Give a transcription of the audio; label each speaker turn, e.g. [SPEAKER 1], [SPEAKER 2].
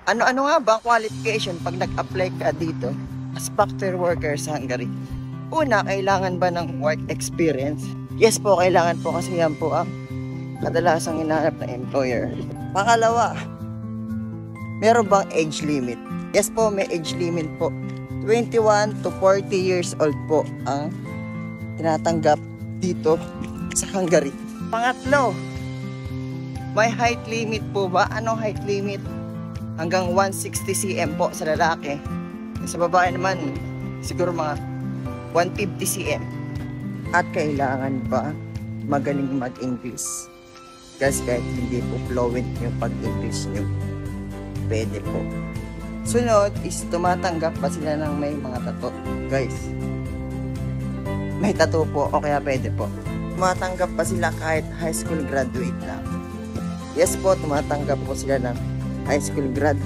[SPEAKER 1] Ano-ano nga ba ang qualification pag nag-apply ka dito as factory worker sa Hungary? Una, kailangan ba ng work experience? Yes po, kailangan po kasi yan po ang kadalasang hinahanap na employer. Pangalawa, meron bang age limit? Yes po, may age limit po. 21 to 40 years old po ang tinatanggap dito sa Hungary. Pangatlo, may height limit po ba? Anong height limit? Hanggang 160 cm po sa lalaki. Sa babae naman, siguro mga 150 cm. At kailangan ba magaling mag-English? Guys, kahit hindi po fluent yung pag-English nyo, pwede po. Sunod is tumatanggap pa sila ng may mga tattoo. Guys, may tattoo po o kaya pwede po. Tumatanggap pa sila kahit high school graduate na. Yes po, tumatanggap po sila ng high school graduate.